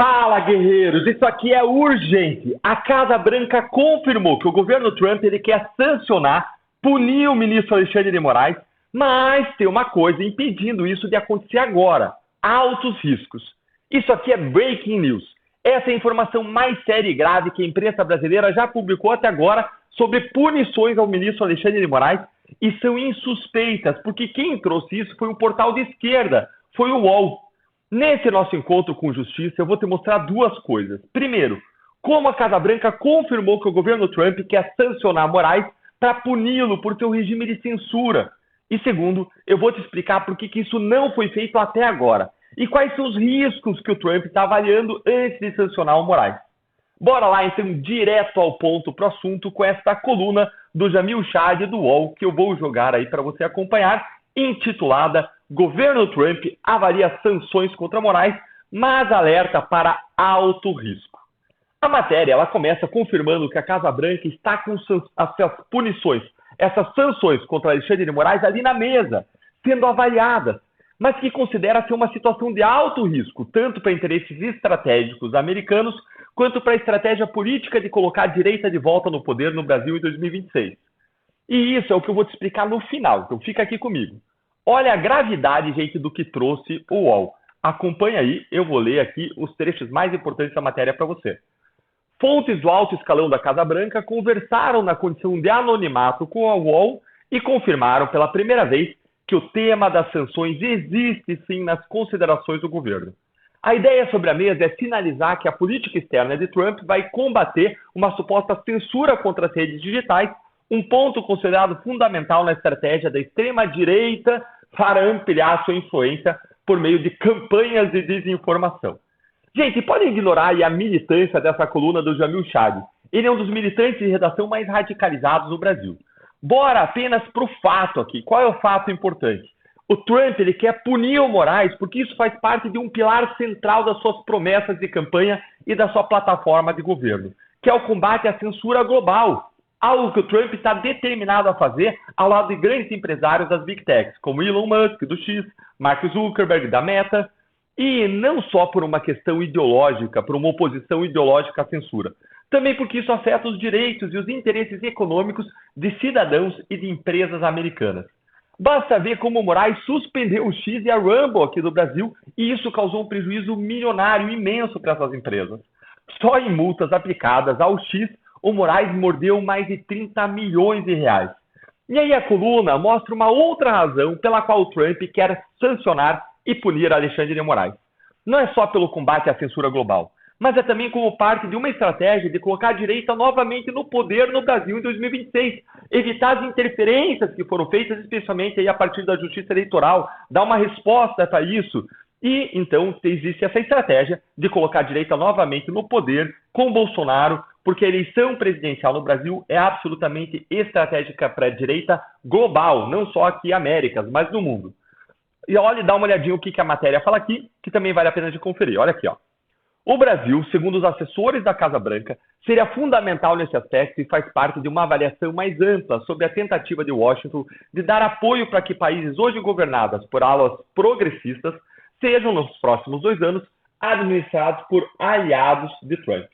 Fala, guerreiros! Isso aqui é urgente. A Casa Branca confirmou que o governo Trump ele quer sancionar, punir o ministro Alexandre de Moraes, mas tem uma coisa impedindo isso de acontecer agora: altos riscos. Isso aqui é breaking news. Essa é a informação mais séria e grave que a imprensa brasileira já publicou até agora sobre punições ao ministro Alexandre de Moraes e são insuspeitas, porque quem trouxe isso foi um portal de esquerda, foi o UOL. Nesse nosso encontro com justiça, eu vou te mostrar duas coisas. Primeiro, como a Casa Branca confirmou que o governo Trump quer sancionar Moraes para puni-lo por seu regime de censura. E segundo, eu vou te explicar por que isso não foi feito até agora e quais são os riscos que o Trump está avaliando antes de sancionar o Moraes. Bora lá, então, direto ao ponto pro assunto com esta coluna do Jamil Chad do UOL que eu vou jogar aí para você acompanhar, intitulada Governo Trump avalia sanções contra Moraes, mas alerta para alto risco. A matéria ela começa confirmando que a Casa Branca está com essas punições, essas sanções contra Alexandre de Moraes ali na mesa, sendo avaliadas, mas que considera ser uma situação de alto risco, tanto para interesses estratégicos americanos, quanto para a estratégia política de colocar a direita de volta no poder no Brasil em 2026. E isso é o que eu vou te explicar no final, então fica aqui comigo. Olha a gravidade, gente, do que trouxe o UOL. Acompanha aí, eu vou ler aqui os trechos mais importantes da matéria para você. Fontes do alto escalão da Casa Branca conversaram na condição de anonimato com a UOL e confirmaram pela primeira vez que o tema das sanções existe sim nas considerações do governo. A ideia sobre a mesa é sinalizar que a política externa de Trump vai combater uma suposta censura contra as redes digitais, um ponto considerado fundamental na estratégia da extrema-direita para ampliar sua influência por meio de campanhas de desinformação. Gente, podem ignorar aí a militância dessa coluna do Jamil Chad. Ele é um dos militantes de redação mais radicalizados do Brasil. Bora apenas para o fato aqui. Qual é o fato importante? O Trump ele quer punir o Moraes porque isso faz parte de um pilar central das suas promessas de campanha e da sua plataforma de governo, que é o combate à censura global. Algo que o Trump está determinado a fazer ao lado de grandes empresários das Big Techs, como Elon Musk, do X, Mark Zuckerberg, da Meta, e não só por uma questão ideológica, por uma oposição ideológica à censura, também porque isso afeta os direitos e os interesses econômicos de cidadãos e de empresas americanas. Basta ver como o Moraes suspendeu o X e a Rumble aqui do Brasil, e isso causou um prejuízo milionário imenso para essas empresas. Só em multas aplicadas ao X, o Moraes mordeu mais de 30 milhões de reais. E aí a coluna mostra uma outra razão pela qual o Trump quer sancionar e punir Alexandre de Moraes. Não é só pelo combate à censura global, mas é também como parte de uma estratégia de colocar a direita novamente no poder no Brasil em 2026, evitar as interferências que foram feitas, especialmente aí a partir da justiça eleitoral, dar uma resposta para isso. E então existe essa estratégia de colocar a direita novamente no poder com Bolsonaro, porque a eleição presidencial no Brasil é absolutamente estratégica para a direita global, não só aqui Américas, mas no mundo. E olha, dá uma olhadinha o que a matéria fala aqui, que também vale a pena de conferir. Olha aqui, ó. O Brasil, segundo os assessores da Casa Branca, seria fundamental nesse aspecto e faz parte de uma avaliação mais ampla sobre a tentativa de Washington de dar apoio para que países hoje governados por alas progressistas sejam, nos próximos 2 anos, administrados por aliados de Trump.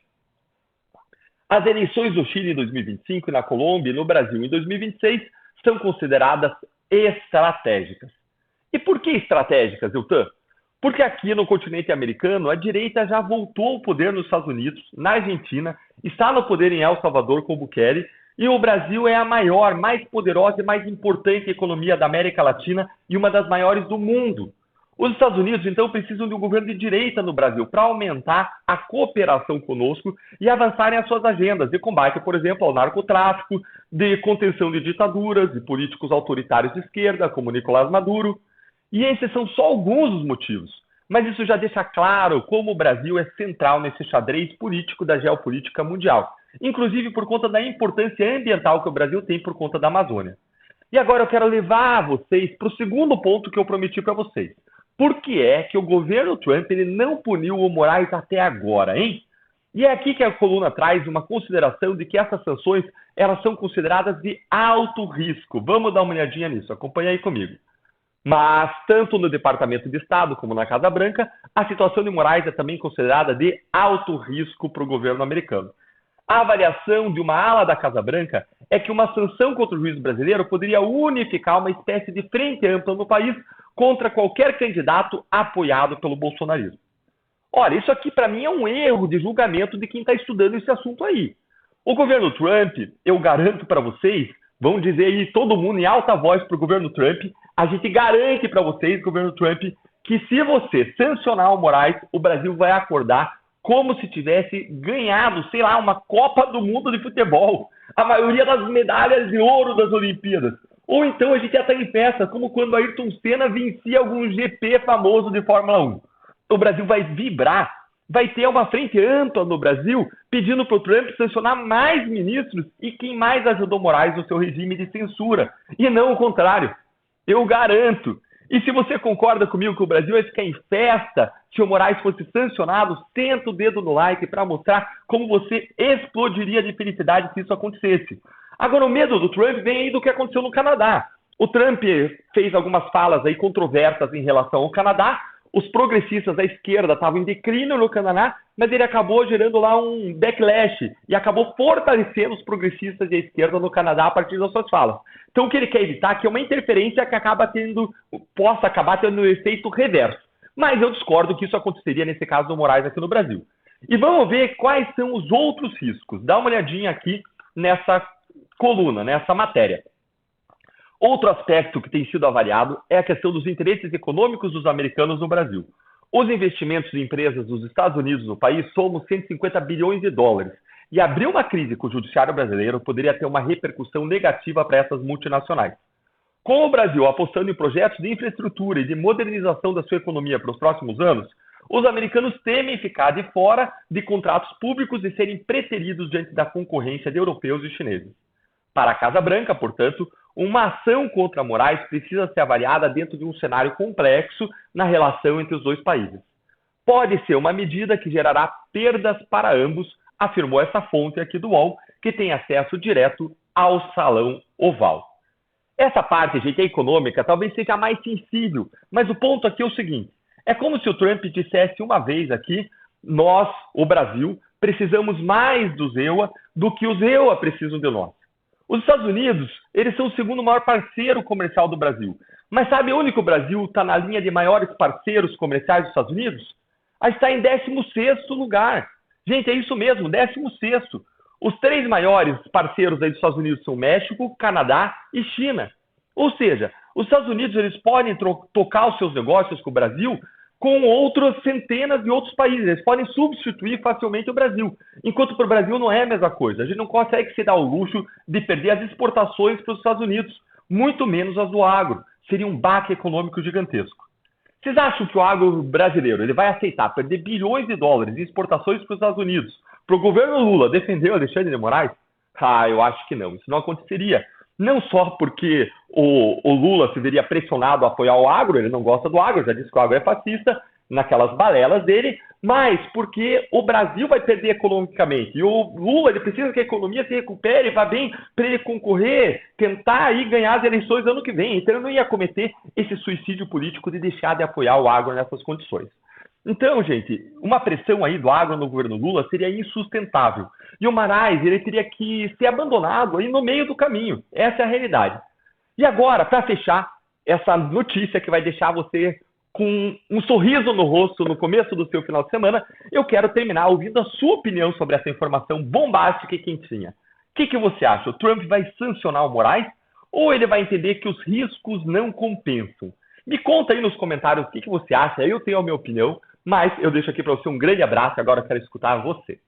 As eleições do Chile em 2025 e na Colômbia e no Brasil em 2026 são consideradas estratégicas. E por que estratégicas, Eltan? Porque aqui no continente americano, a direita já voltou ao poder nos Estados Unidos, na Argentina, está no poder em El Salvador com Bukele, e o Brasil é a maior, mais poderosa e mais importante economia da América Latina e uma das maiores do mundo. Os Estados Unidos, então, precisam de um governo de direita no Brasil para aumentar a cooperação conosco e avançarem as suas agendas de combate, por exemplo, ao narcotráfico, de contenção de ditaduras, de políticos autoritários de esquerda, como Nicolás Maduro. E esses são só alguns dos motivos. Mas isso já deixa claro como o Brasil é central nesse xadrez político da geopolítica mundial, inclusive por conta da importância ambiental que o Brasil tem por conta da Amazônia. E agora eu quero levar vocês para o segundo ponto que eu prometi para vocês. Por que é que o governo Trump ele não puniu o Moraes até agora, hein? E é aqui que a coluna traz uma consideração de que essas sanções elas são consideradas de alto risco. Vamos dar uma olhadinha nisso, acompanha aí comigo. Mas, tanto no Departamento de Estado como na Casa Branca, a situação de Moraes é também considerada de alto risco para o governo americano. A avaliação de uma ala da Casa Branca é que uma sanção contra o juiz brasileiro poderia unificar uma espécie de frente ampla no país contra qualquer candidato apoiado pelo bolsonarismo. Olha, isso aqui para mim é um erro de julgamento de quem está estudando esse assunto aí. O governo Trump, eu garanto para vocês, vão dizer aí todo mundo em alta voz para o governo Trump, a gente garante para vocês, governo Trump, que se você sancionar o Moraes, o Brasil vai acordar como se tivesse ganhado, sei lá, uma Copa do Mundo de futebol. A maioria das medalhas de ouro das Olimpíadas. Ou então a gente já está em festa, como quando Ayrton Senna vencia algum GP famoso de Fórmula 1. O Brasil vai vibrar, vai ter uma frente ampla no Brasil pedindo para o Trump sancionar mais ministros e quem mais ajudou Moraes no seu regime de censura. E não o contrário. Eu garanto. E se você concorda comigo que o Brasil vai ficar em festa se o Moraes fosse sancionado, senta o dedo no like para mostrar como você explodiria de felicidade se isso acontecesse. Agora, o medo do Trump vem aí do que aconteceu no Canadá. O Trump fez algumas falas aí controversas em relação ao Canadá. Os progressistas da esquerda estavam em declínio no Canadá, mas ele acabou gerando lá um backlash e acabou fortalecendo os progressistas da esquerda no Canadá a partir das suas falas. Então, o que ele quer evitar é que é uma interferência que possa acabar tendo um efeito reverso. Mas eu discordo que isso aconteceria nesse caso do Moraes aqui no Brasil. E vamos ver quais são os outros riscos. Dá uma olhadinha aqui nessa coluna, nessa matéria. Outro aspecto que tem sido avaliado é a questão dos interesses econômicos dos americanos no Brasil. Os investimentos de empresas dos Estados Unidos no país somam 150 bilhões de dólares. E abrir uma crise com o judiciário brasileiro poderia ter uma repercussão negativa para essas multinacionais. Com o Brasil apostando em projetos de infraestrutura e de modernização da sua economia para os próximos anos, os americanos temem ficar de fora de contratos públicos e serem preteridos diante da concorrência de europeus e chineses. Para a Casa Branca, portanto, uma ação contra Moraes precisa ser avaliada dentro de um cenário complexo na relação entre os dois países. Pode ser uma medida que gerará perdas para ambos, afirmou essa fonte aqui do UOL, que tem acesso direto ao Salão Oval. Essa parte, gente, econômica, talvez seja mais sensível, mas o ponto aqui é o seguinte, é como se o Trump dissesse uma vez aqui, nós, o Brasil, precisamos mais dos EUA do que os EUA precisam de nós. Os Estados Unidos, eles são o segundo maior parceiro comercial do Brasil. Mas sabe onde que o Brasil está na linha de maiores parceiros comerciais dos Estados Unidos? A está em 16º lugar. Gente, é isso mesmo, 16º. Os 3 maiores parceiros aí dos Estados Unidos são México, Canadá e China. Ou seja, os Estados Unidos eles podem tocar os seus negócios com o Brasil com outras centenas de outros países. Eles podem substituir facilmente o Brasil. Enquanto para o Brasil não é a mesma coisa. A gente não consegue se dar o luxo de perder as exportações para os Estados Unidos, muito menos as do agro. Seria um baque econômico gigantesco. Vocês acham que o agro brasileiro ele vai aceitar perder bilhões de dólares em exportações para os Estados Unidos para o governo Lula defender o Alexandre de Moraes? Eu acho que não. Isso não aconteceria. Não só porque o Lula se veria pressionado a apoiar o agro, ele não gosta do agro, já disse que o agro é fascista, naquelas balelas dele, mas porque o Brasil vai perder economicamente. E o Lula ele precisa que a economia se recupere, vá bem, para ele concorrer, tentar aí ganhar as eleições ano que vem. Então ele não ia cometer esse suicídio político de deixar de apoiar o agro nessas condições. Então, gente, uma pressão aí do agro no governo Lula seria insustentável. E o Moraes, ele teria que ser abandonado aí no meio do caminho. Essa é a realidade. E agora, para fechar, essa notícia que vai deixar você com um sorriso no rosto no começo do seu final de semana, eu quero terminar ouvindo a sua opinião sobre essa informação bombástica e quentinha. O que você acha? O Trump vai sancionar o Moraes ou ele vai entender que os riscos não compensam? Me conta aí nos comentários o que você acha, eu tenho a minha opinião, mas eu deixo aqui para você um grande abraço e agora eu quero escutar você.